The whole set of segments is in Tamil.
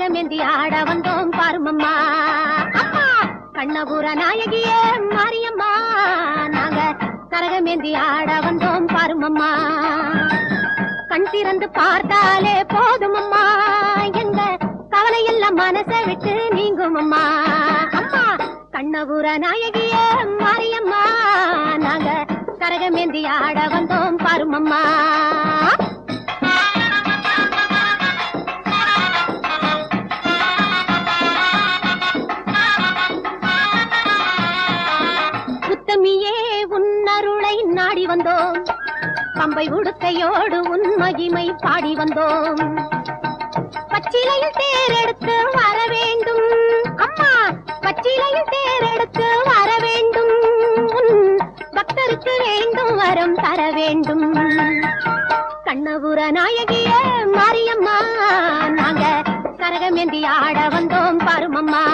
கரகமேந்தி ஆட வந்தோம் பாருமம்மா. அம்மா கண்ணபுர நாயகியே மாரியம்மா, நாங்க கரகமேந்தி ஆட வந்தோம் பாருமம்மா. கண் திறந்து பார்த்தாலே போதுமம்மா, எங்க கவலை எல்லாம் மனசை விட்டு நீங்கும் அம்மா. அம்மா கண்ணபுர நாயகியே மாரியம்மா, நாங்க கரகமேந்தி ஆட வந்தோம் பாருமம்மா. உத்தமியே உன்னருளை நாடி வந்தோம், பம்பை உடுக்கையோடு உன் மகிமை பாடி வந்தோம். பச்சிலையில் தேரெடுத்து வர வேண்டும் அம்மா, பச்சிலையில் தேரெடுத்து வர வேண்டும், பக்தருக்கு வேண்டும் வரம் தர வேண்டும். கண்ணபுர நாயகியே மாரியம்மா, நாங்க கரகமேந்தி ஆட வந்தோம் பாருமம்மா.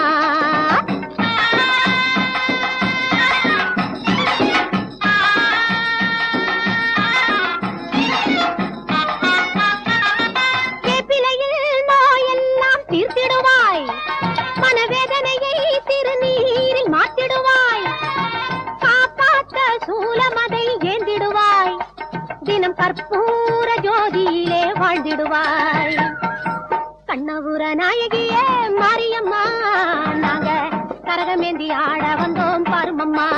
தீர்த்திடுவாய் மனவேதனையை திருநீரில் மாற்றிடுவாய், காப்பாற்ற சூலமதை ஏந்திடுவாய், தினம் கற்பூர ஜோதியிலே வாழ்ந்திடுவாய். கண்ணபுர நாயகியே மாரியம்மா, நாங்க கரகமேந்தி ஆட வந்தோம் பாருமம்மா.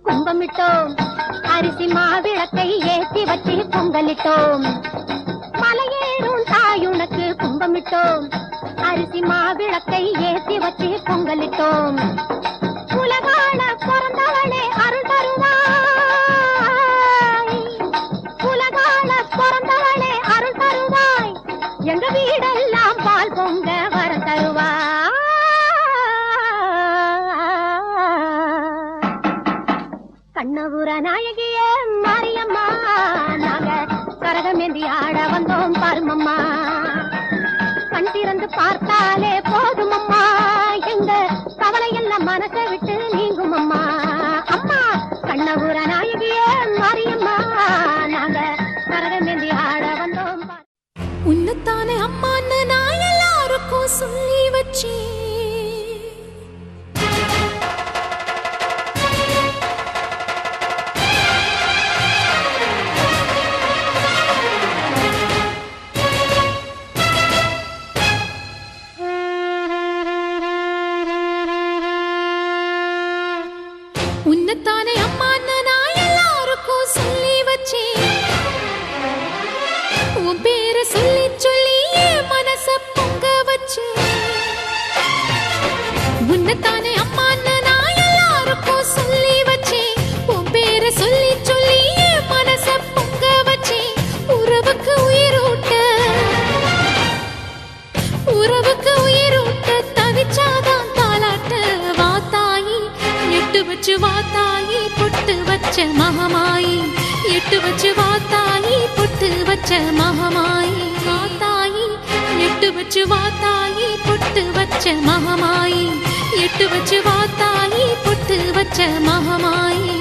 கும்பமிட்டோம், அரிசி மாவிளக்கை ஏற்றி வச்சு பொங்கலிட்டோம். மலையேறும் தாயுனக்கு கும்பமிட்டோம், அரிசி மாவிளக்கை ஏற்றி வச்சு பொங்கலிட்டோம். உலகான பிறந்தவளே அருள் தருவாய், உலகான பிறந்தவளே அருள் தருவாய், எங்க வீடெல்லாம் பால் பொங்க வர தருவாய். கண்ணபுர நாயகியே மாரியம்மா, நாங்க கரகமேந்தி ஆட வந்தோம் பாருமம்மா. கண் திறந்து பார்த்தாலே போதுமம்மா, எங்க கவலை எல்லாம் மனசை விட்டு நீங்கும் அம்மா. அம்மா கண்ணபுர நாயகியே மாரியம்மா, நாங்க கரகமேந்தி ஆட வந்தோம். உன்னத்தானே அம்மான்னு நான் எல்லாருக்கும் சொல்லி வச்சேன், உன்னத்தானே அம்மான்னு நான் எல்லாருக்கும் சொல்லி வச்சேன். உன் பேரை சொல்லி சொல்லி என் மனச பொங்க வச்சேன். உன்னத்தானே அம்மான்னு நான் எல்லாருக்கும் சொல்லி வச்சேன். உன் பேரை சொல்லி சொல்லி என் மனச பொங்க வச்சேன். உறவுக்கு உயிரூட்ட, உறவுக்கு உயிரூட்ட தவிச்சாதான் தாலாட்ட வாத்தாயி, எட்டு வச்சு வாத்தாயி பொட்டு வச்ச மகமாயி, எட்டு வச்சு வாத்தாயி பொட்டு வச்ச மகமாயி. வாத்தாயி எட்டு வச்சு வாத்தாயி பொட்டு வச்ச மகமாயி, எட்டு வச்சு வாத்தாயி பொட்டு வச்ச மகமாயி.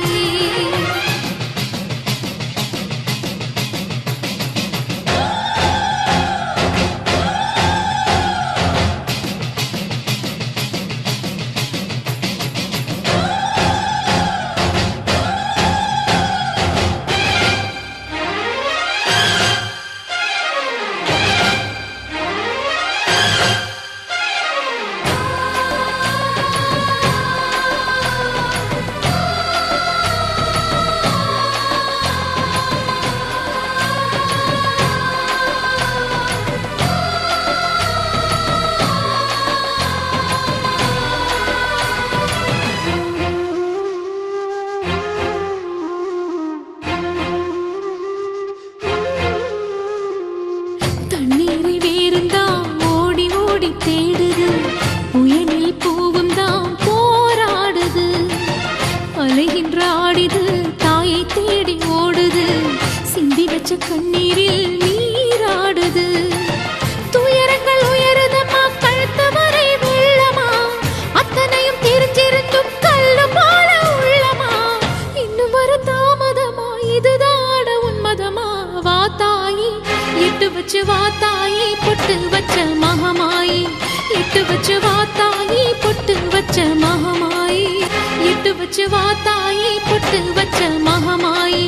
தாயி பொட்டு வச்ச மகமாயி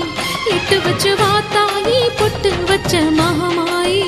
எட்டு வச்சு வா தாயி பொட்டு வச்ச மகமாயி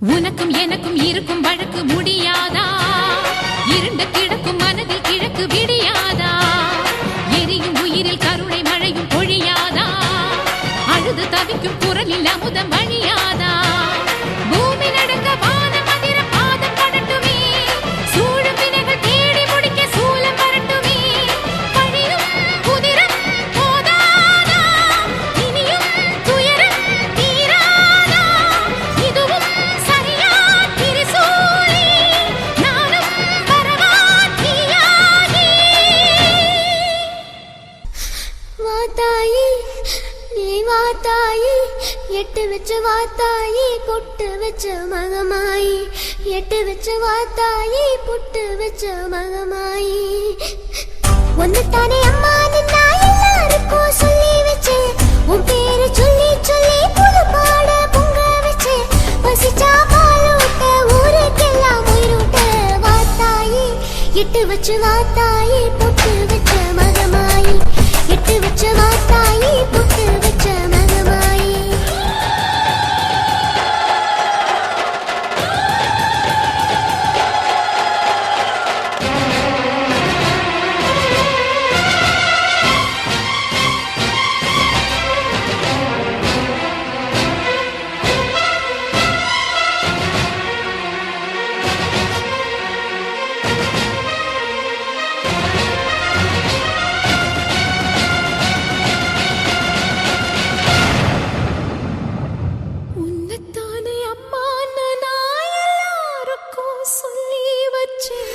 உனக்கும் எனக்கும் இருக்கும் வழக்கு முடியாதா இருண்ட கிடக்கும் மனதில் கிழக்கு விடியாதா எரியும் உயிரில் கருணை மழையும் பொழியாதா அழுது தவிக்கும் குரலில் அமுதம் வழியாதா பூமி நடுங்க வானம் அதிர பாதம் படட்டுமே சூழும் வினைகள் தேடி முடிக்க சூலம் வரட்டுமே பழியும் குதிரம் போதாதா இனியும் துயரம் தீராதா இதுவும் சரியா திரிசூலி நானும் வரவா தீயாகி வாத்தாயி நீ வாத்தாயி எட்டு வச்சு வாத்தாயி பொட்டு வச்ச மகமாயி எட்டு வச்சு வாத்தாயி பொட்டு வச்ச மகமாயி ஒன்னுத்தானே அம்மா நின்னா எல்லாருக்கும் சொல்லி வச்சு உன் பேரு சொல்லி சொல்லி புது பாட பொங்க வச்சு பசிச்சா பாலூட்ட ஊருக்கெல்லாம் உயிரூட்ட வாத்தாயி எட்டு வச்சு வாத்தாயி பொட்டு வச்ச மகமாயி எட்டு வச்ச வாத்தாயி பொட்டு வச்ச மகமாயி உன்னத்தானே அம்மா நான் எல்லாருக்கும் சொல்லி வச்சேன்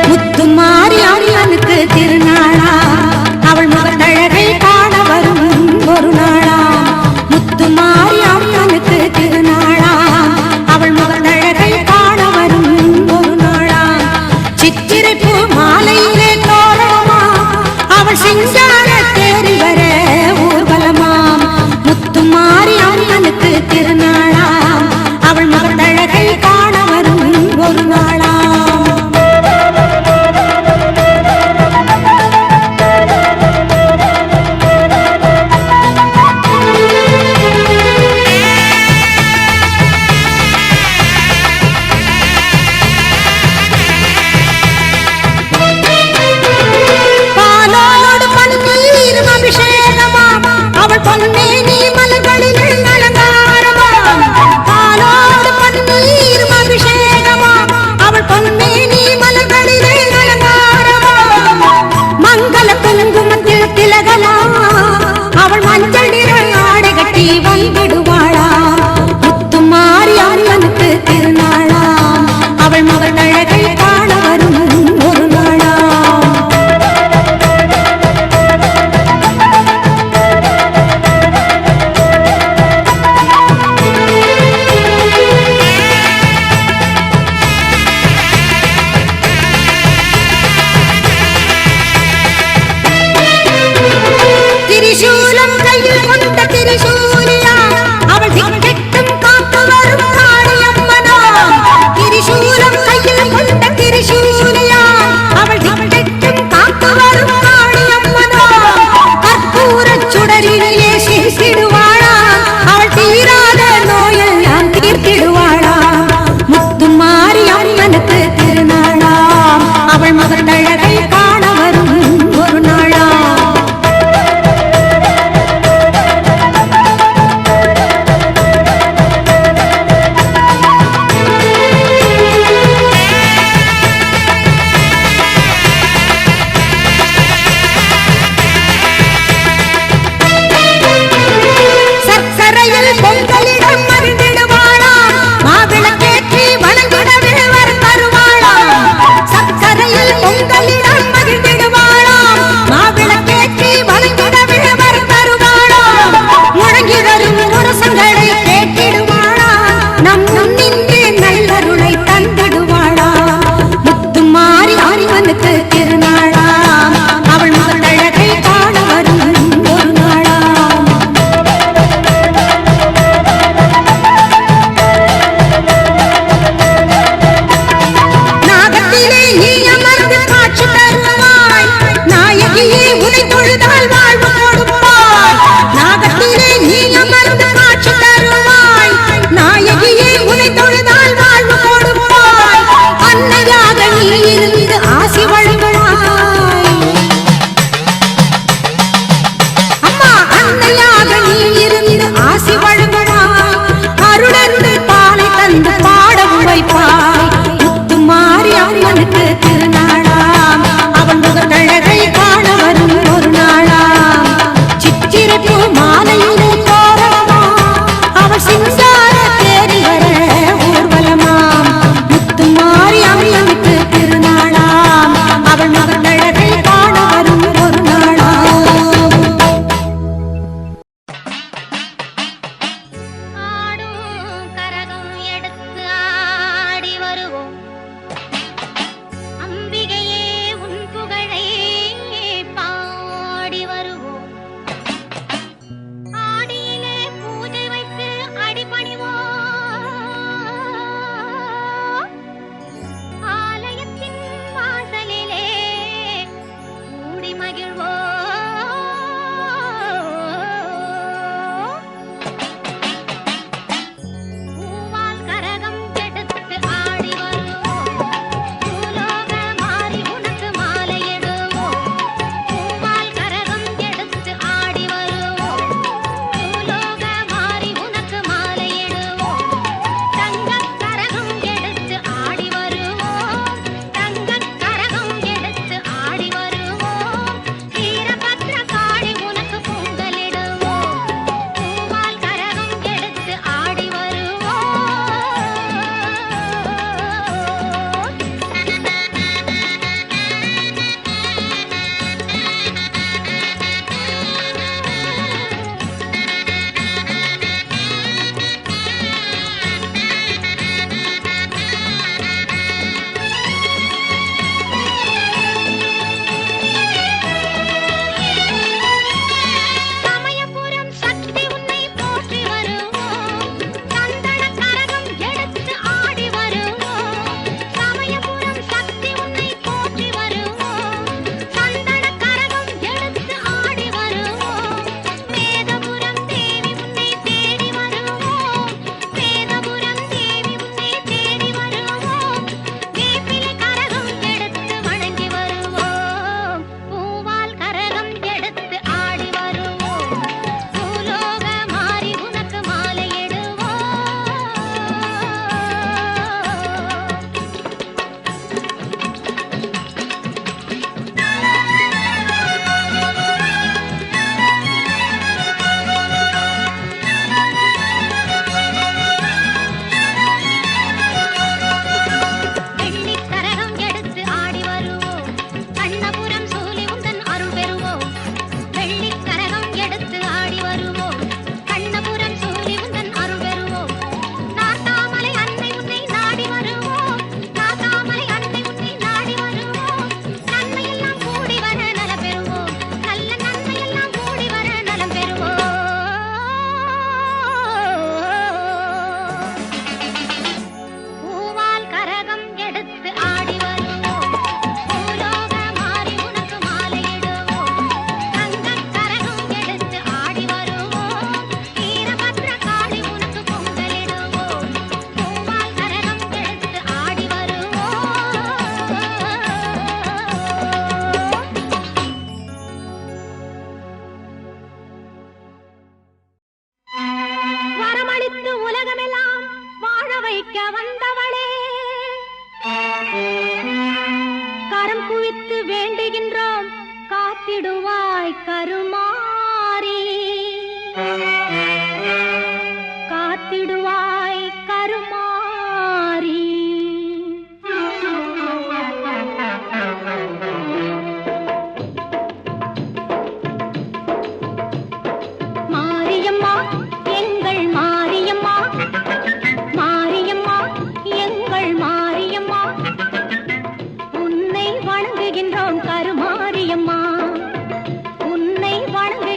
முத்துமாரி அம்மனுக்கு திருநாளா அவள் முகத்தழகை காண வரும் ஒரு நாளா முத்துமாரி அம்மனுக்கு திருநாளா அவள் முகத்தழகை காண வரும் ஒரு நாளா சித்திரை பூ மாலையிலே தோரணமா அவள் சிங்கார தேறி வர ஊர்வலமாம் முத்துமாரி அம்மனுக்கு திருநாளா அவள் முகத்தழகை காண வரும் ஒரு நாளா பாலோடு பன்னீரும் அபிஷேகமா அவள் பொன்னே நீ மலர்களில் அலங்காரமா பாலோடு பன்னீரும் அபிஷேகமா அவள் பொன்னே நீ மலர்களில் அலங்காரமா மங்கள குங்குமத்தில் திலகலா அவள் மஞ்சள் நிற ஆடை கட்டி வந்திடுவாளா முத்துமாரி அம்மனுக்கு திருநாளா அவள் மகள் அழகை காண வரும் ஒரு நாளா திரிசூலம் கையில் கொண்ட திரிசூலியா அவள் திக்கெட்டும் காத்து வரும் காளியம்மனா திரிசூலம் கையில் கொண்ட திரிசூலியா அவள் திக்கெட்டும் காத்து வரும் காளியம்மனா கற்பூரச் சுடரிலே சிரித்திடுவாளா அவள் தீராத நோயெல்லாம் தீர்த்திடுவாளா முத்துமா துணையாக நீ இருந்து ஆசி வழங்குவாய் அருளந்து பாலை தந்து பாடவும் வைப்பாய் முத்து மாறி அம்மனுக்கு திருநாளாம் அவன் முகத்தழகை காண வரும் ஒரு நாளாம் சித்திரப்பூ மாலையிலே தோரணமா அவள் சிங்கார தேடி வர ஊர்வலமாம் முத்து மாறி அம்மனுக்கு திருநாளாம் அவள் முகத்தழகை காண வரும் ஒரு நாளாம் ஆடும் கரகம் எடுத்து ஆடி வருவோம் அம்பிகையே உன் புகழை பாடி வருவோம் ஆடியிலே பூஜை வைத்து அடிபணிவோம் ஆலயத்தின் வாசலிலே கூடி மகிழ்வோம் பூவால் கரகம் எடுத்து ஆடி வருவோம் பூலோக மாறி உனக்கு மாலையிடுவோம் பூவால் கரகம் எடுத்து ஆடி வருவோம் பூலோக மாறி உனக்கு மாலையிடுவோம் தங்கக் கரகம் எடுத்து ஆடி வருவோம் தங்கக் கரகம் எடுத்து ஆடி வருவோம் வீரபத்ர காளி உனக்கு பொங்கலிடுவோம் பூவால் கரகம் எடுத்து ஆடி வருவோம் சமயபுரம் சக்தி உன்னை போற்றி வருவோம் சந்தன கரகம் எடுத்து ஆடி வருவோம் சமயபுரம் சக்தி உன்னை போற்றி வருவோம் சந்தன கரகம் எடுத்து ஆடி வருவோம் வேதபுரம் தேவி உன்னை தேடி வருவோம் வேதபுரம் தேவி உன்னை தேடி வருவோம் வேப்பிலை கரகம் எடுத்து வணங்கி வருவோம் பூவால் கரகம் எடுத்து ஆடி வருவோம் பூலோக மாறி உனக்கு மாலையிடுவோம் வெள்ளிக் கரகம் எடுத்து ஆடி வருவோம் கண்ணபுரம் சூலி உந்தன் அருள் பெறுவோம் வெள்ளிக் கரகம் எடுத்து ஆடி வருவோம் கண்ணபுரம் சூலி உந்தன் அருள் பெறுவோம் நாத்தாமலை அன்னை உன்னை நாடி வருவோம் நாத்தாமலை அன்னை உன்னை நாடி வருவோம் நன்மையெல்லாம் கூடி வர நலம் பெறுவோம் நல்ல நன்மையெல்லாம் கூடி வர நலம் பெறுவோம் பூவால் கரகம் எடுத்து ஆடி வருவோம் பூலோக மாறி உனக்கு மாலையிடுவோம் தங்கக் கரகம் எடுத்து ஆடி வருவோம் வீரபத்ர காளி உனக்கு பொங்கலிடுவோம் பூவால் கரகம் எடுத்து ஆடி வருவோம் வரமளித்து உலகமெல்லாம் வாழ வைக்க வந்தவளே கரம் குவித்து வேண்டுகின்றோம் காத்திடுவாய் கருமாரி காத்திடுவாய் கருமாரி மாரியம்மா எங்கள் மாரியம்மா மாரியம்மா எங்கள் மாரியம்மா உன்னை வணங்குகின்றோம் கருமாரியம்மா உன்னை வணங்கு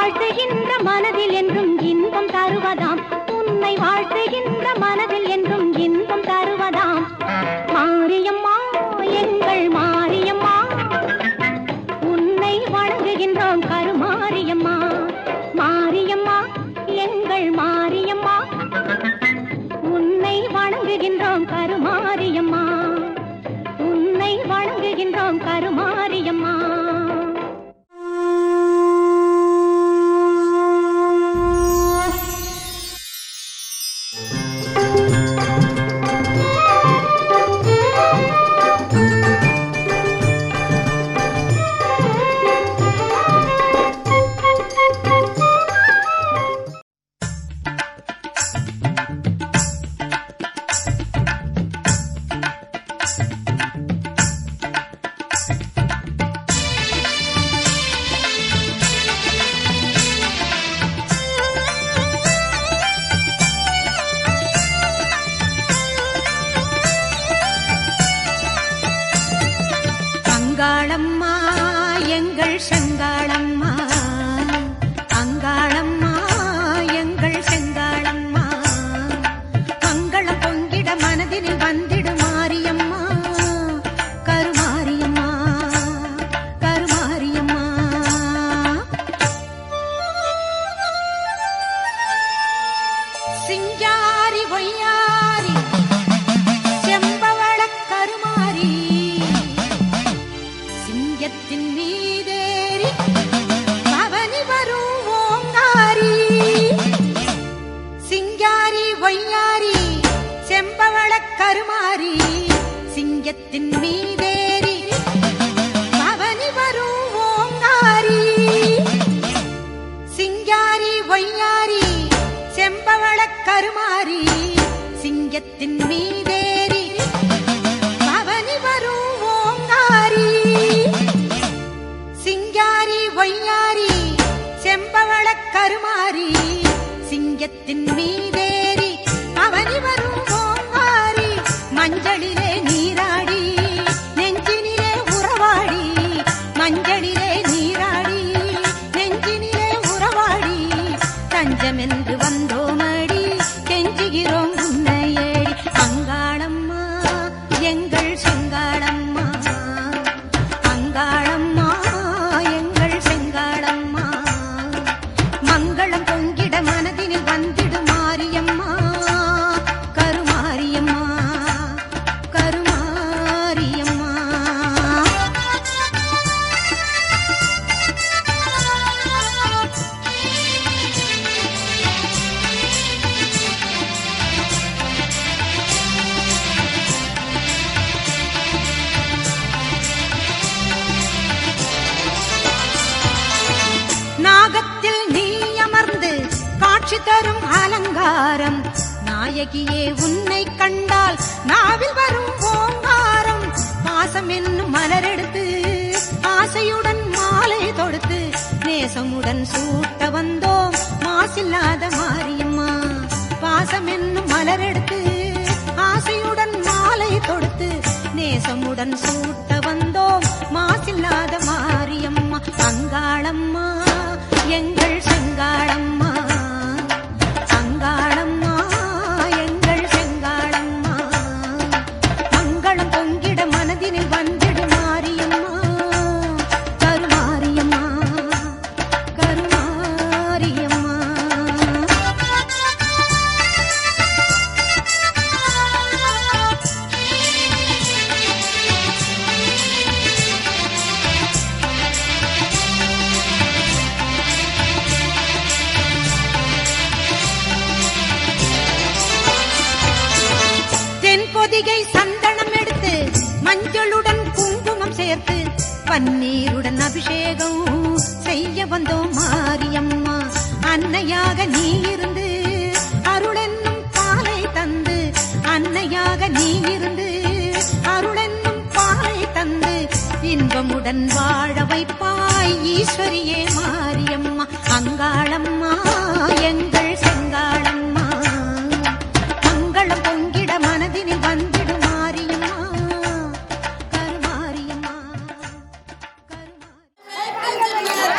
வாழ்த்துகின்ற மனதில் என்றும் இன்பம் தருவதாம் உன்னை வாழ்த்துகின்ற மனதில் என்றும் இன்பம் தருவதாம் மாரியம்மா எங்கள் மாரியம்மா உன்னை வணங்குகின்றோம் கருமாரியம்மா மாரியம்மா எங்கள் மாரியம்மா உன்னை வணங்குகின்றோம் கருமாரியம்மா உன்னை வணங்குகின்றோம் கருமாரியம்மா. அங்காளம்மா எங்கள் செங்காளம்மா அங்காளம்மா எங்கள் செங்காளம்மா மங்களம் பொங்கிட மனதினில் வந்திடு மாரியம்மா கருமாரியம்மா கருமாரியம்மா சிங்காரி ஒய்யாரி செம்பவள கருமாரி சிங்கத்தின் மீதேறி பவனி வரும் ஓங்காரி சிங்காரி ஒய்யாரி செம்பவள கருமாரி சிங்கத்தின் மீதேறி பவனி வரும் ஓங்காரி சிங்காரி ஒய்யாரி செம்பவள கருமாரி சிங்கத்தின் மீதேறி பவனி வரும் ஓங்காரி சிங்காரி ஒய்யாரி செம்பவள கருமாரி சிங்கத்தின் மீதேறி பவனி வரும் ஓங்காரி மஞ்சளிலே நீராடி நெஞ்சினிலே உறவாடி மஞ்சளிலே நீராடி நெஞ்சினிலே உறவாடி தஞ்சமென்று வந்தோமடி கெஞ்சுகிறோம் உன்னையேடி அங்காளம்மா எங்கள் செங்காளம்மா அங்காளம்மா எங்கள் செங்காளம்மா மங்களம் பொங்கிட மனதினில் வந்திடு மாரியம்மா கருமாரியம்மா கருமாரியம்மா நாகத்தில் நீ அமர்ந்து காட்சி தரும் அலங்காரம் நாயகியே உன்னை கண்டால் நாவில் வரும் ஓங்காரம் பாசம் என்னும் மலரெடுத்து ஆசையுடன் மாலை தொடுத்து நேசமுடன் சூட்ட வந்தோம் மாசில்லாத மாரியம்மா பாசம் என்னும் மலரெடுத்து ஆசையுடன் மாலை தொடுத்து நேசமுடன் சூட்ட வந்தோம் மாசில்லாத மாரியம்மா அங்காளம்மா எங்கள் செங்காளம்மா அங்காளம்மா எங்கள் செங்காளம்மா மங்களம் பொங்கிட மனதினில் வந்திடு மாரியம்மா கருமாரியம்மா கருமாரியம்மா பொதிகை சந்தனம் எடுத்து மஞ்சளுடன் குங்குமம் சேர்த்து பன்னீருடன் அபிஷேகம் செய்ய வந்தோம் மாரியம்மா அன்னையாக நீ இருந்து அருளென்னும் பாலை தந்து அன்னையாக நீ இருந்து அருளென்னும் பாலை தந்து இன்பமுடன் வாழ வைப்பாய் ஈஸ்வரியே மாரியம்மா அங்காளம்மா எங்கள் செங்காளம்மா மங்களம் பொங்கிட மனதினில் வந்திடு மாரியம்மா கருமாரியம்மா கருமாரியம்மா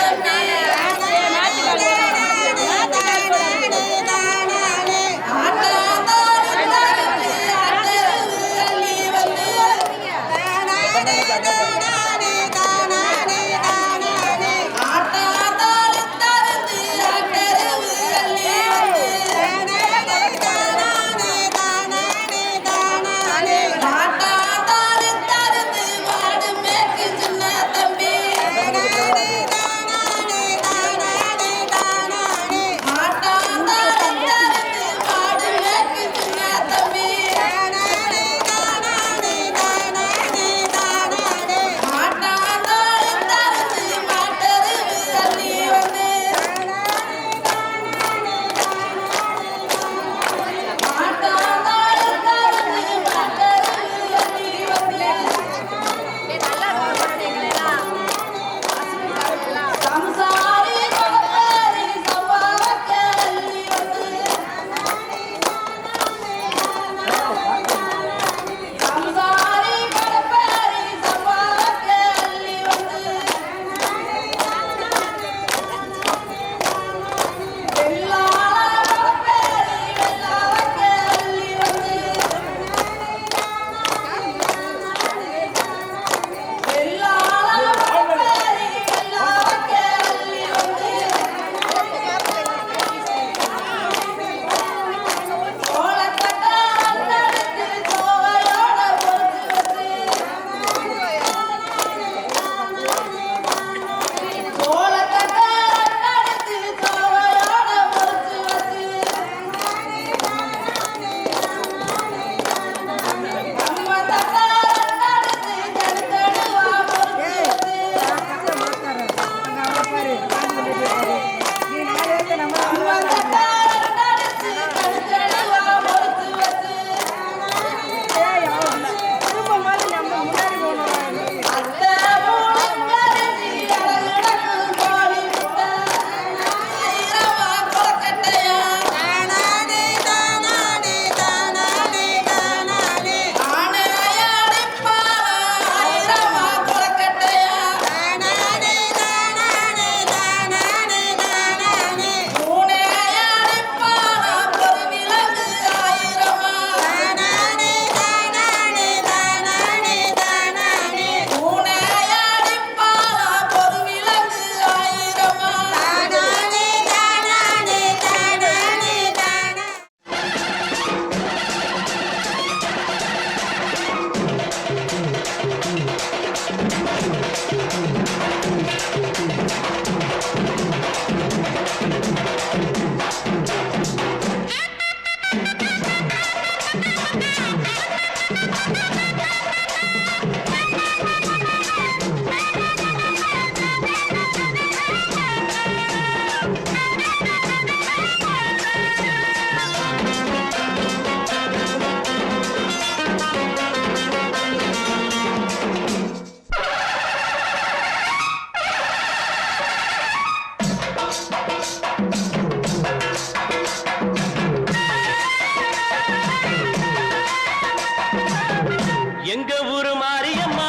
எங்க ஊரு மாரியம்மா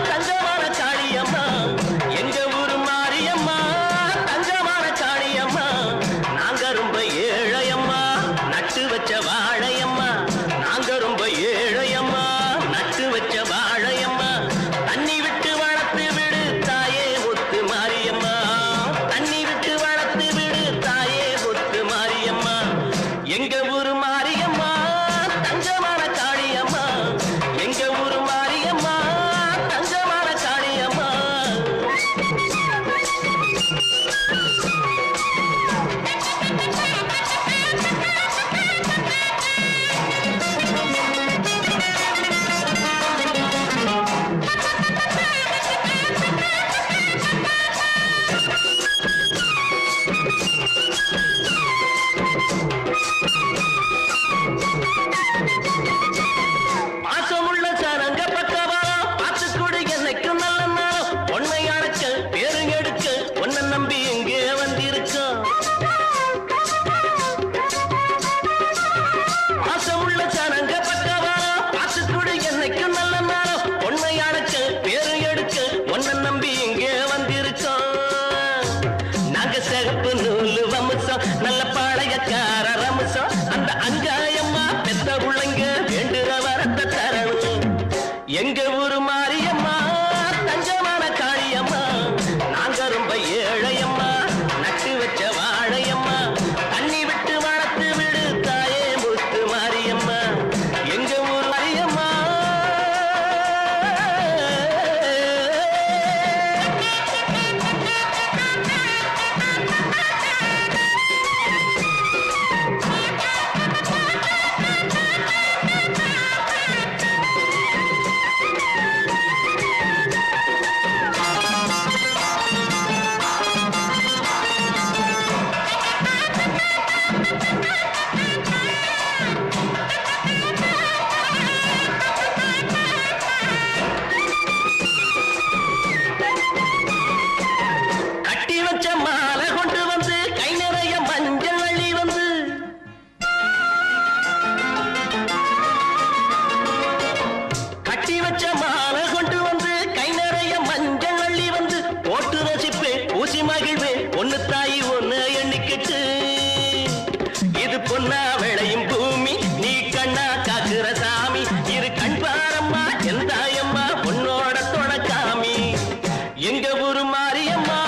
தங்கமான காளியம்மா, எங்க ஊரு மாரியம்மா தங்கமான காளியம்மா, நாங்க ரொம்ப ஏழையம்மா நட்டு வச்ச வாழையம்மா, நாங்க ரொம்ப ஏழையம்மா நட்டு வச்ச வாழையம்மா, தண்ணி விட்டு வளர்த்து விடு தாயே முத்து மாரியம்மா, தண்ணி விட்டு வளர்த்து விடு தாயே முத்து மாரியம்மா, எங்க ஊரு மாரியம்மா தங்கமான காளியம்மா, எங்க ஊரு மாரியம்மா தங்கமான காளியம்மா. பாசமுள்ள சனங்க பக்கவா பார்த்து கொடு என்னைக்கும் நல்ல நாளும், பொன்னை அடைக்க பேரு எடுக்க உன்னை நம்பி எங்கே வந்திருக்கோம். பாசமுள்ள சனங்க பக்கவா பார்த்து கொடு என்னைக்கும் நல்ல நாளும், பொன்னை அடைக்க பேரு எடுக்க உன்னை நம்பி எங்கே வந்திருக்கோம். நாங்க சிகப்பு நூலு வம்சம் நல்ல பாளையக்கார ரம்சம், அந்த அஞ்சாயம்மா பெத்த உள்ளங்க வேண்டுற வரத்தை தரணும். எங்க ஊரு மாரியம்மா தங்கமான காளியம்மா, நாங்க ரொம்ப ஏழையம்மா நட்டு வச்ச வாழையம்மா, தண்ணி விட்டு வளர்த்து விடு தாயே முத்து மாரியம்மா, எங்க ஊர் மாரியம்மா. கட்டி வச்ச மாலை கொண்டு வந்து கை நிறைய மஞ்சள் அள்ளி வந்து, கட்டி வச்ச மாலை கொண்டு வந்து கை நிறைய மஞ்சள் அள்ளி வந்து, போட்டு ரசிப்பேன் ஊசி மகிழ்வேன் ஒன்னு தாயி ஒன்னு எண்ணிக்கிட்டு, இது பொன்னா விளையும் பூமி நீ கண்ணா காக்குற சாமி, இரு கண் பாரம்மா என் தாயம்மா உன்னோட தொடக்காமி, எங்க ஊரு மாரியம்மா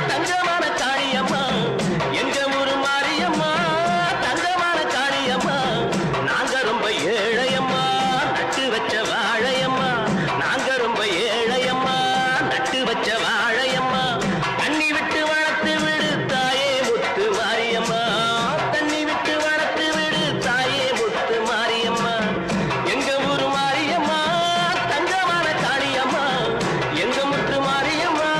தங்கமான காளியம்மா, எங்க ஊரு மாரியம்மா தங்கமான காளியம்மா, நாங்க ரொம்ப ஏழையம்மா நட்டு வச்ச வாழையம்மா, நாங்க ரொம்ப ஏழையம்மா நட்டு வச்ச வாழையம்மா, தண்ணி விட்டு வளர்த்து விடு தாயே முத்து மாரியம்மா, தண்ணி விட்டு வளர்த்து விடு தாயே முத்து மாரியம்மா, எங்க ஊரு மாரியம்மா தங்கமான காளியம்மா, எங்க முத்து மாரியம்மா.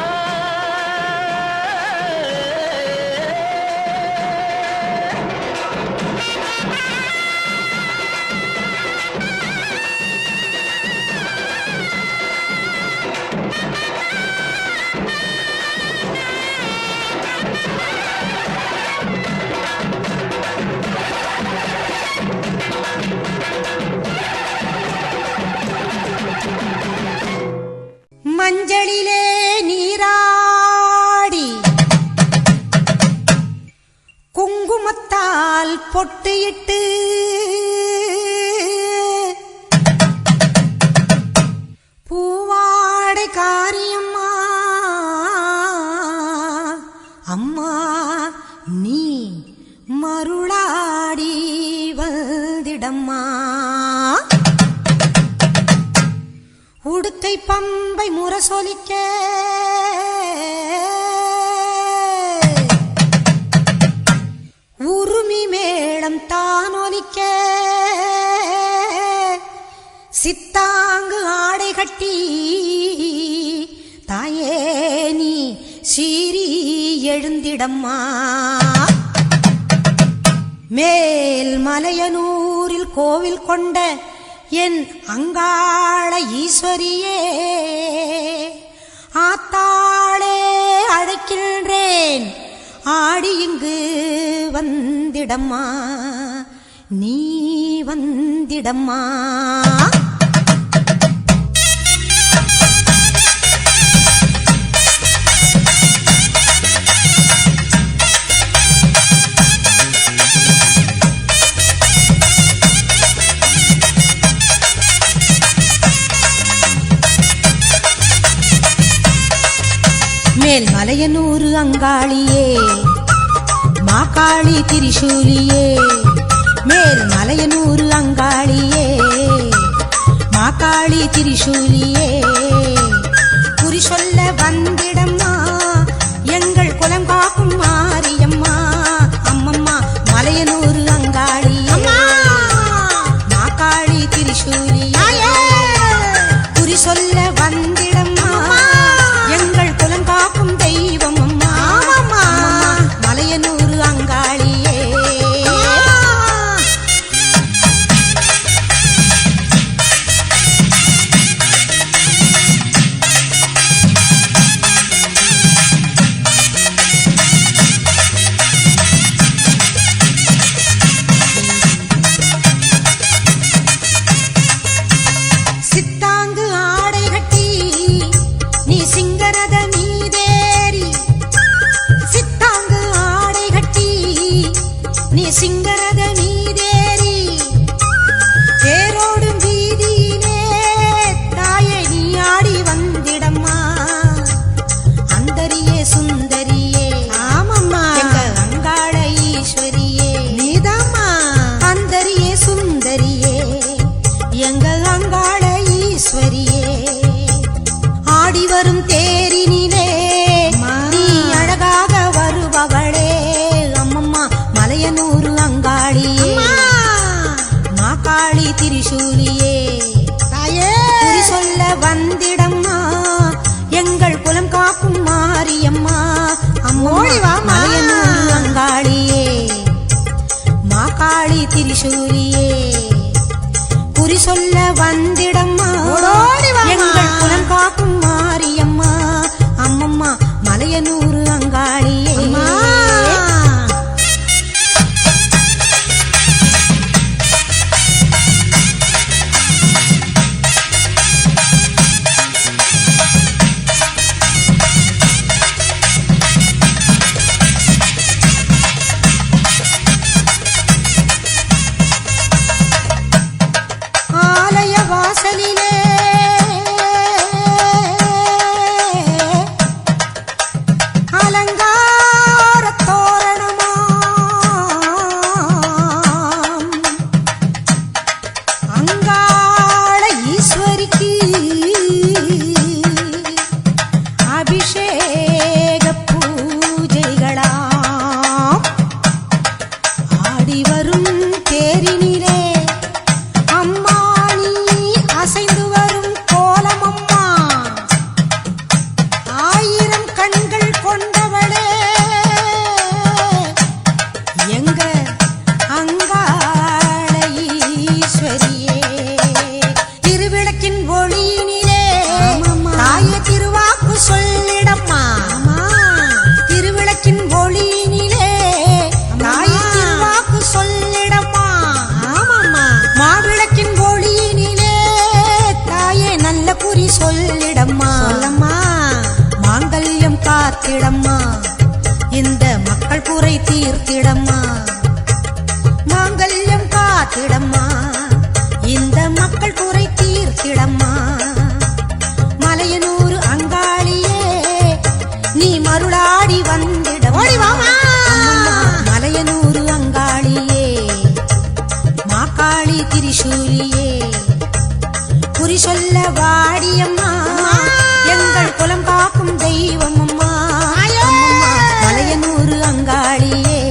மஞ்சளிலே நீராடி குங்குமத்தால் பொட்டு இட்டு, பூவாடை காரியம்மா அம்மா நீ மருளாடி வந்திடம்மா, உடுக்கை பம்பை முரசொலிக்க தான் ஒலிக்க சித்தாங்கு ஆடை கட்டி தாயே நீ சீறி எழுந்திடம்மா. மேல் மலையனூரில் கோவில் கொண்ட என் அங்காள ஈஸ்வரியே, ஆத்தாளே அழைக்கின்றேன் ஆடி இங்கு வந்திடம்மா, நீ வந்திடம்மா. மேல் மலையனூரு அங்காளியே, மாகாளி திரிசூலியே. மேல் மலையனூரு அங்காளியே, மாகாளி திரிசூலியே. குறி சொல்ல வந்திடம்மா எங்கள் குலம் காக்கும் மாரியம்மா. அம்மம்மா மலையனூரு அங்காளியே, மாகாளி திரிசூலியே. குறி சொல்ல வந்திடம்மா எங்கள் குலம் காக்கும் தெய்வம் அம்மா. மலையனூரு அங்காளியே. சித்தாங்கு ஆடை கட்டி நீ சிங்கரத மீதேறி, சித்தாங்கு ஆடை கட்டி நீ சிங்கரத மீதேறி, தேரோடும் வீதியிலே தாயே நீ ஆடி வந்திடம்மா. அந்தரியே சுந்தரியே, ஆமம்மா எங்க அங்காள ஈஸ்வரியே, நீதாம்மா. அந்தரியே சுந்தரியே எங்க அங்காள ஈஸ்வரியே. ஆடி வரும் தேரினிலே நீ அழகாக வருபவளே, அம்மம்மா மலையனூரு அங்காளியே, மாகாளி திரிசூலியே. குறி சொல்ல வந்திடம்மா எங்கள் குலம் காக்கும் மாரியம்மா. அம்மோழிவா மலையனூரு அங்காளியே, மாகாளி திரிசூலியே. குறி சொல்ல வந்திடம்மா எங்கள் குலம் காக்கும் மாரியம்மா. அம்மம்மா மலையனூரு அங்காளியே. ஆலய வாசலிலே அலங்கார தோரணமாம் அங்காள ஈஸ்வரிக்கு அபிஷேக பூஜைகளாம். ஆடி வரும் தேரினிலே அம்மா நீ அசைந்து வரும் கோலமம்மா. ஆயிரம் கண்கள் கொண்டவளே எங்க அங்காள ஈஸ்வரியே. திருவிளக்கின் ஒளியினிலே தாயே திருவாக்கு சொல்லிடம்மா. திருவிளக்கின் ஒளியினிலே தாயே திருவாக்கு சொல்லிடம்மா. மாவிளக்கின் ஒளியினிலே தாயே நல்ல குறி சொல்லிடம்மா. மாங்கல்யம் காத்திடம்மா இந்த மக்கள் குறை தீர்த்திடம்மா. மாங்கல்யம் காத்திடம்மா இந்த மக்கள் குறை தீர்த்திடம்மா. மலையனூரு அங்காளியே நீ மருளாடி வந்திடம்மா. மலையனூரு அங்காளியே, மாகாளி திரிசூலியே. குறி சொல்ல வாடியம்மா எங்கள் குலம் காக்கும் தெய்வம் அம்மா. அம்மம்மா மலையனூரு அங்காளியே.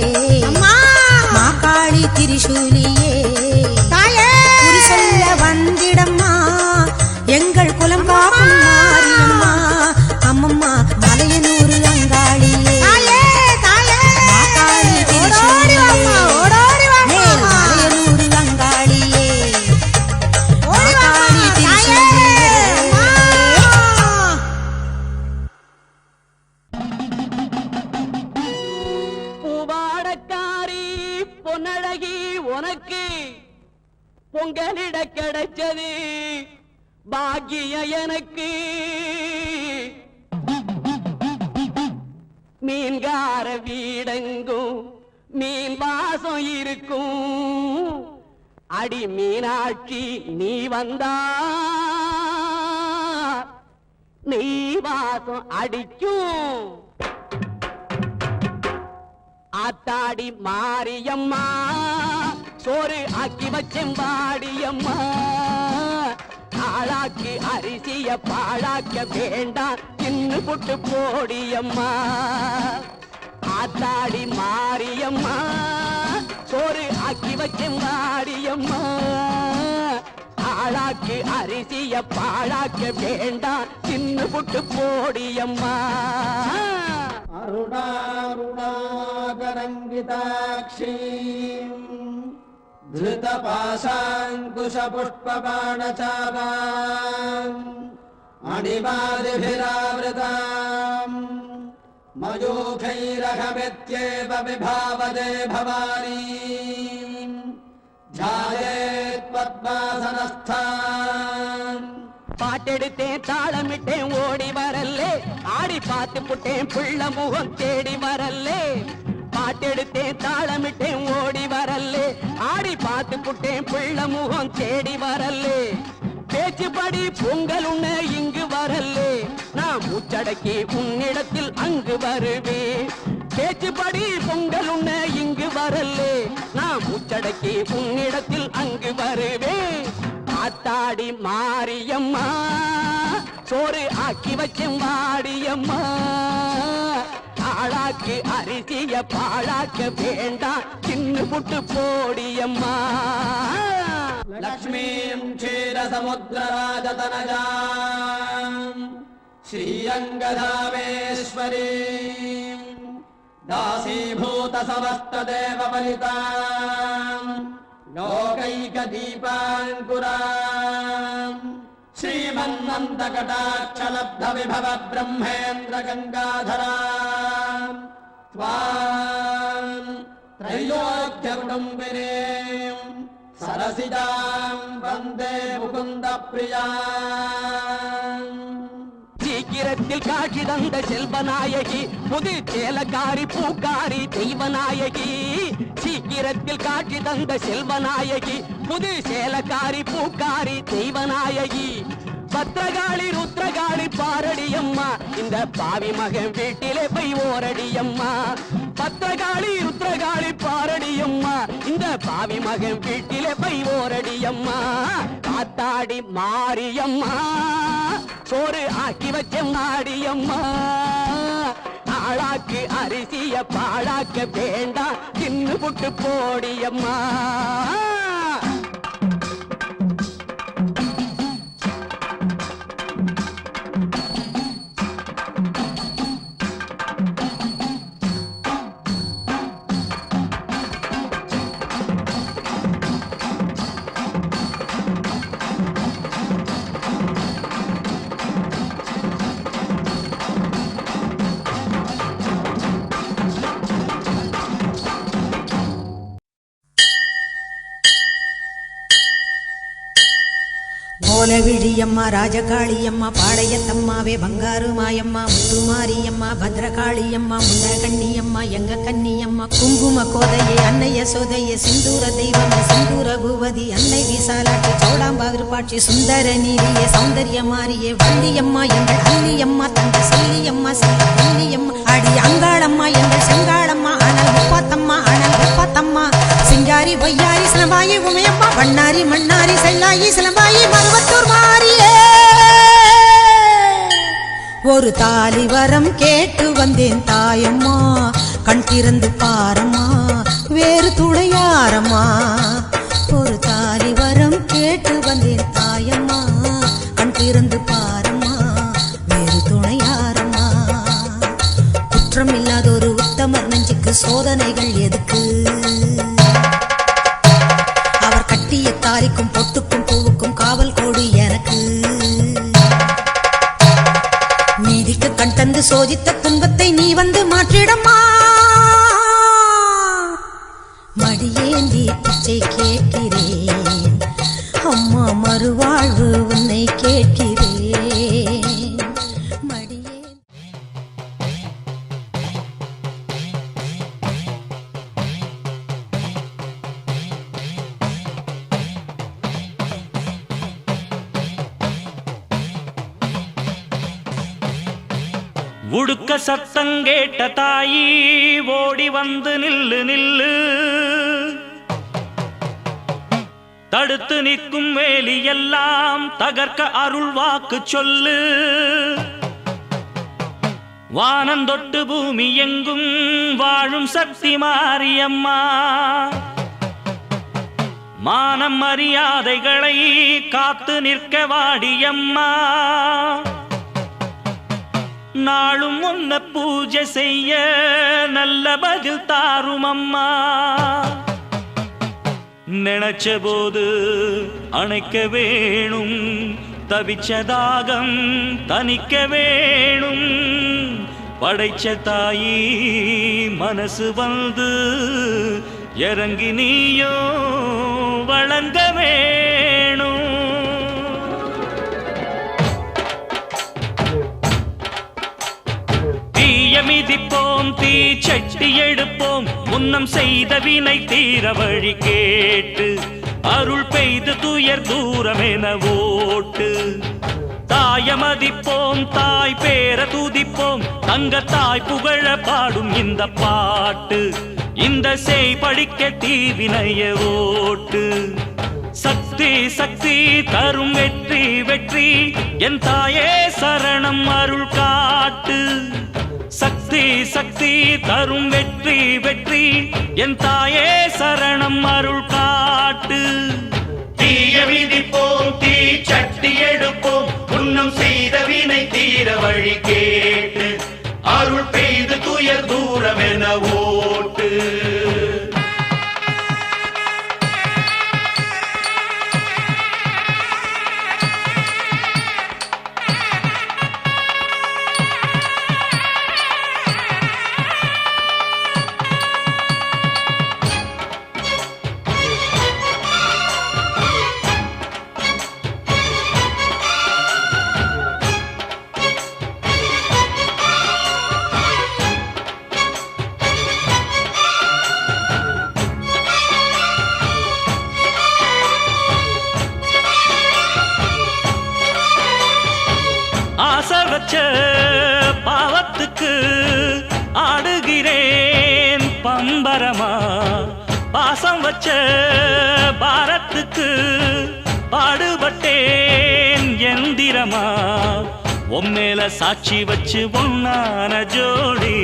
உனக்கு பொங்கலிட கிடைச்சது பாக்கியம் எனக்கு. மீன்கார வீடெங்கும் மீன் வாசம் இருக்கும். அடி மீனாட்சி நீ வந்தா நீ வாசம் அடிக்கும். ஆத்தாடி மாரியம்மா சோறு ஆக்கி வச்செம்பாடியம்மா. ஆளாக்கு அரிசிய பாழாக்க வேண்டாம் தின்னு புட்டு போடியம்மா. ஆத்தாடி மாரியம்மா சோறு ஆக்கி வச்செம்பாடியம்மா. ஆளாக்கு அரிசிய பாழாக்க வேண்டாம் தின்னு புட்டு போடியம்மா. அருணாருணாகரங்கிதாட்சீம் धृतपाशाङ्कुशपुष्पबाणचापाम् मणिमादिभिरावृताम् मयूखैरहमित्येव विभावदे भवानीम् ध्यायेत् पद्मासनस्थाम्. பாட்டெடுத்தேன் தாளமிட்டேன் ஓடி வரல்லே. ஆடி பார்த்து புட்டேன் புள்ள முகம் தேடி வரல்லே. பாட்டெடுத்தேன் தாளமிட்டேன் ஓடி வரல்லே. ஆடி பார்த்து புட்டேன் புள்ள முகம் தேடி வரல்லே. பேச்சுப்படி பொங்கல் உண்ண இங்கு வரல்லே. நான் மூச்சடக்கி உன்னிடத்தில் அங்கு வருவேன். பேச்சுப்படி பொங்கல் உண்ண இங்கு வரல்லே. நான் மூச்சடக்கி உன்னிடத்தில் அங்கு வருவேன். ஆத்தாடி மாரியம்மா சோறு ஆக்கி வச்சேன் வாடியம்மா. ஆளாக்கு அரிசிய பாழாக்க வேண்டாம் தின்னு புட்டு போடியம்மா. லக்ஷ்மீம் க்ஷீரசமுத்திரராஜதனஜாம் ஸ்ரீரங்கதாமேஸ்வரீம் दासीभूत समस्त देव बलिताम् लोकैक दीपाङ्कुराम् श्रीमन्नन्तकटाक्ष लब्ध विभव ब्रह्मेन्द्र गङ्गाधराम् त्वाम् त्रैलोक्य कुटुम्बिनीम् सरसिजाम् वन्दे मुकुन्द प्रियाम्. சீக்கிரத்தில் காட்சி தந்த செல்வநாயகி புது சேலக்காரி பூக்காரி தெய்வநாயகி. சீக்கிரத்தில் காட்சி தந்த செல்வநாயகி புது சேலக்காரி பூக்காரி தெய்வநாயகி. பத்ரகாளி ருத்ரகாளி பாரடியம்மா இந்த பாவி மகன் வீட்டிலே போய் ஓரடியம்மா. பத்ரகாளி ருத்ரகாளி பாரடியம்மா இந்த பாவி மகன் வீட்டிலே போய் ஓரடியம்மா. காத்தாடி மாரியம்மா சோறு ஆக்கி வச்ச மாடியம்மா. ஆளாக்கு அரிசிய பாழாக்க வேண்டாம் தின்னு புட்டு போடியம்மா. கோலவிழியம்மா ராஜகாளியம்மா பாளையத்தம்மாவே பங்காரு மாயம்மா முத்துமாரியம்மா பத்ரகாளியம்மா முண்டகண்ணியம்மா எங்க கன்னியம்மா குங்கும கோதையே அன்னைய சோதையே சிந்தூர தெய்வமே சிந்தூர பூவதி அன்னை விசாலாட்சி சௌடாம்பாவிருப்பாட்சி சுந்தர நீரியே சௌந்தர்ய மாரியே வள்ளியம்மா எங்கள் அன்னியம்மா தங்க செல்லியம்மா செல்ல கன்னியம்மா அடி அங்காளம்மா எங்கள் செங்காளம்மா அனல் முப்பாத்தம்மா அனல் வெப்பாத்தம்மா சிங்காரி பொய்யாரி சிலம்பாயி உமையம்மா பண்ணாரி மண்ணாரி செல்லாயி சிலம்பாயி மருவத்தூர் மாரியே. ஒரு தாலி வரம் கேட்டு வந்தேன் தாயம்மா கண் திறந்து பாரம்மா வேறு துணையாரம்மா. ஒரு தாலி வரம் கேட்டு வந்தேன் தாயம்மா கண் திறந்து பாரம்மா வேறு துணையாரம்மா. குற்றம் இல்லாத ஒரு உத்தமர் நெஞ்சுக்கு சோதனைகள் எதுக்கு? அவர் கட்டிய தாலிக்கும் பொட்டுக்கும் பூவுக்கும் காவல் கோடு எனக்கு. நீதிக்கு கண் தந்து சோதித்த துன்பத்தை நீ வந்து மாற்றிடம்மா. மடியேந்தி பிச்சை கேட்கிறேன் அம்மா மறுவாழ்வு உன்னை கேட்கிறேன் மடியே உடுக்க சத்தங்கேட்ட தாயி ஓடி வந்து நில்லு நில்லு தடுத்து நிற்கும் வேலி எல்லாம் தகர்க்க அருள் வாக்கு சொல்லு வானந்தொட்டு பூமி எங்கும் வாழும் சக்தி மாரியம்மா மானம் மரியாதைகளை காத்து நிற்க வாடியம்மா நாளும் உன்ன பூஜை செய்ய நல்ல பதில் தாரும் அம்மா நினைச்ச போது அணைக்க வேணும் தவிச்ச தாகம் தணிக்க வேணும் படைச்ச தாயி மனசு வந்து இறங்கி நீயோ வழங்க வேணும் மிதிப்போம் தீ சட்டி எடுப்போம் முன்னம் செய்த வினை தீர வழி கேட்டு அருள் பெய்து துயர் தூரமென ஓட்டு தாய மதிப்போம் தாய் பேர துதிப்போம் தங்க தாய் புகழ பாடும் இந்த பாட்டு இந்த செய் படிக்க தீவினைய ஓட்டு சக்தி சக்தி தரும் வெற்றி வெற்றி என் தாயே சரணம் அருள் காட்டு சக்தி சக்தி தரும் வெற்றி வெற்றி என் தாயே சரணம் அருள் காட்டு தீய விதிப்போம் தீ சட்டி எடுப்போம் புன்னம் செய்த வினை தீர வழி கேட்டு அருள் பெய்து துயர் தூரம் என ஓட்டு ஆசை வச்ச பாவத்துக்கு ஆடுகிறேன் பம்பரமா பாசம் வச்ச பாரத்துக்கு பாடுபட்டேன் எந்திரமா உம்மேல சாட்சி வச்சு ஒன்னான ஜோடி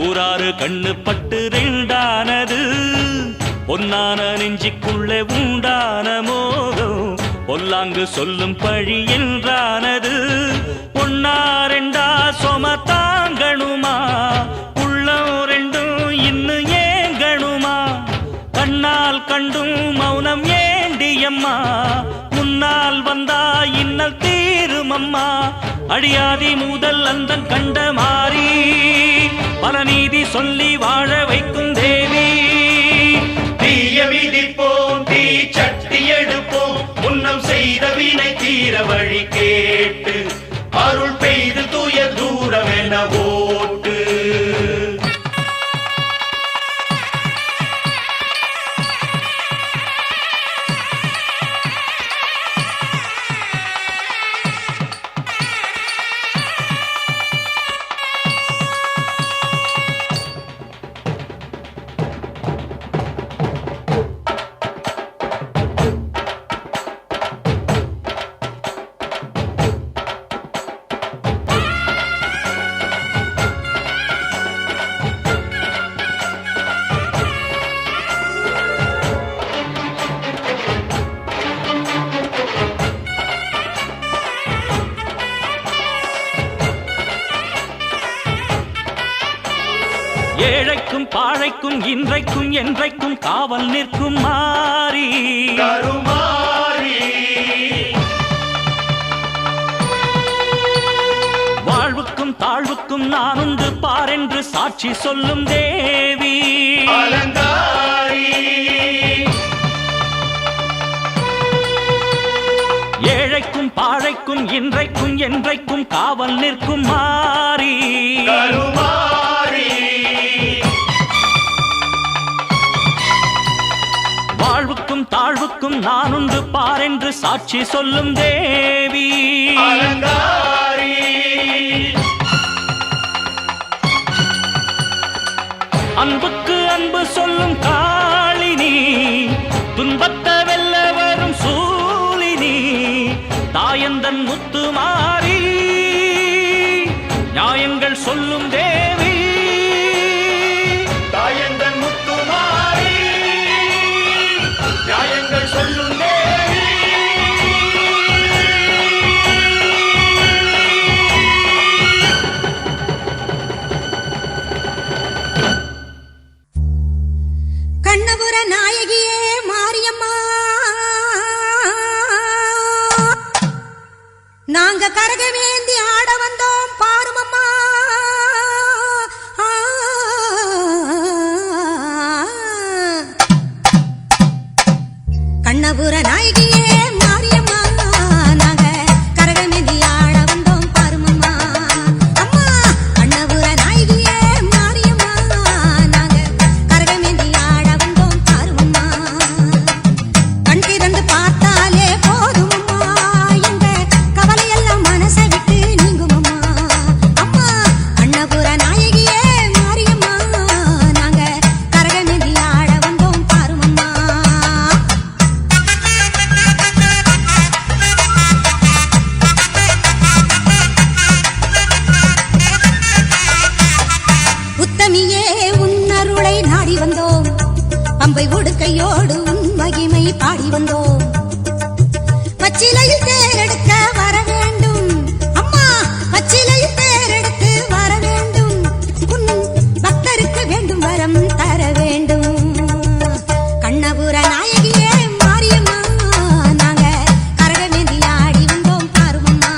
ஊராறு கண்ணு பட்டு ரெண்டானது பொன்னான நெஞ்சிக்குள்ளே உண்டான மோகம் பொல்லாங்கு சொல்லும் பழி என்றானது ஒன்னா ரெண்டா சொம தாங்கணுமா உள்ளம் ரெண்டும் இன்னும் ஏங்கணுமா கண்ணால் கண்டும் மௌனம் ஏண்டியம்மா முன்னால் வந்தா இன்னல் தீருமம்மா அடியாதி முதல் அந்தன் கண்ட மாறி பல நீதி சொல்லி வாழ வைக்கும் தேவி தீய விதிப்போம் தீ சட்டி எடுப்போம் முன்னம் செய்த வினை தீர வழி கேட்டு அருள் பெய்து துயர் தூரம் என ஓட்டு ஏழைக்கும் பாழைக்கும் இன்றைக்கும் என்றைக்கும் காவல் நிற்கும் மாறி கருமாறி வாழ்வுக்கும் தாழ்வுக்கும் நானுண்டு பாரென்று சாட்சி சொல்லும் தேவி அலங்காரி அன்றைக்கும் இன்றைக்கும் என்றைக்கும் காவல் நிற்கும் மாறி வாழ்வுக்கும் தாழ்வுக்கும் நானுண்டு பாரென்று சாட்சி சொல்லும் தேவி அன்புக்கு அன்பு சொல்லும் காளினி துன்பத்தை வெல்ல வரும் சூலினி தாயந்தன் முத்துமாரி நியாயங்கள் சொல்லும் தேவி தாயந்தன் முத்துமாரி நியாயங்கள் சொல்லும் தேவி கண்ணபுர நாயகியே மாரியம்மா நாங்க கரகமேந்தி ஆட வந்தோம் பாருமம்மா கண்ணபுர நாயகியே மாரியம்மா நாங்க கரகமேந்தி ஆட வந்தோம் பாருமம்மா அம்மா கண்ணபுர நாயகியே மாரியம்மா நாங்க கரகமேந்தி ஆட வந்தோம் பாருமம்மா கண் திறந்து பார்த்தாலே போதுமம்மா எங்க கவலையெல்லாம் மனசை விட்டு நீங்குமம்மா அம்மா கண்ணபுர நாயகியே மாரியம்மா நாங்க கரகமேந்தி ஆட வந்தோம் பாருமம்மா உத்தமியே உன்னருளை நாடி வந்தோம் பம்பை உடுக்கையோடு உன் மகிமை பாடி வந்தோம் பச்சிலையில் தேரெடுக்க வர வேண்டும் அம்மா பச்சிலையில் தேரெடுத்து வர வேண்டும் உன் பக்தருக்கு வேண்டும் வரம் தர வேண்டும் கண்ணபுர நாயகியே மாரியம்மா நாங்க கரகமேந்தி ஆடி வந்தோம் பாருமம்மா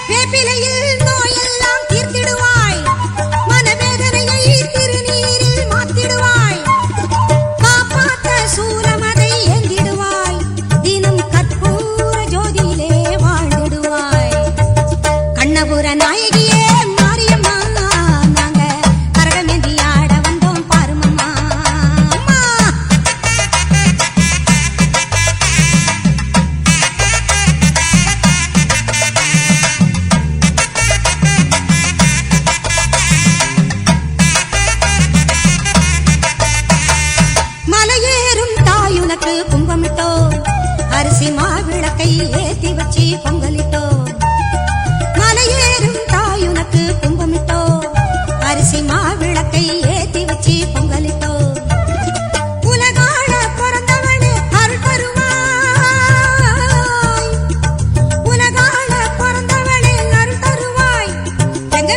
வேப்பிலையில் நோயெல்லாம் தீர்த்திடுவாய் மனவேதனையை திருநீரில் மாத்திடுவாய் காப்பாற்ற சூலமதை ஏந்திடுவாய் தினம் கற்பூர ஜோதியிலே வாழ்ந்திடுவாய் கண்ணபுர நாயகியே மாரியம்மா நாங்க கரகமேந்தி ஆட வந்தோம் பாருமம்மா அம்மா மலையேறும் தாயுனக்கு கும்பமிட்டோ அரிசி மாவிளக்கை ஏத்தி வச்சு பொங்கலிட்டோ மலையேறும் தாயுனக்கு கும்பமிட்டோ அரிசி மாவிளக்கை ஏத்தி வச்சு பொங்கலிட்டோ உலகாள பிறந்தவனே அருள் தருவாய் உலகாள பிறந்தவனே அருள் தருவாய் எங்க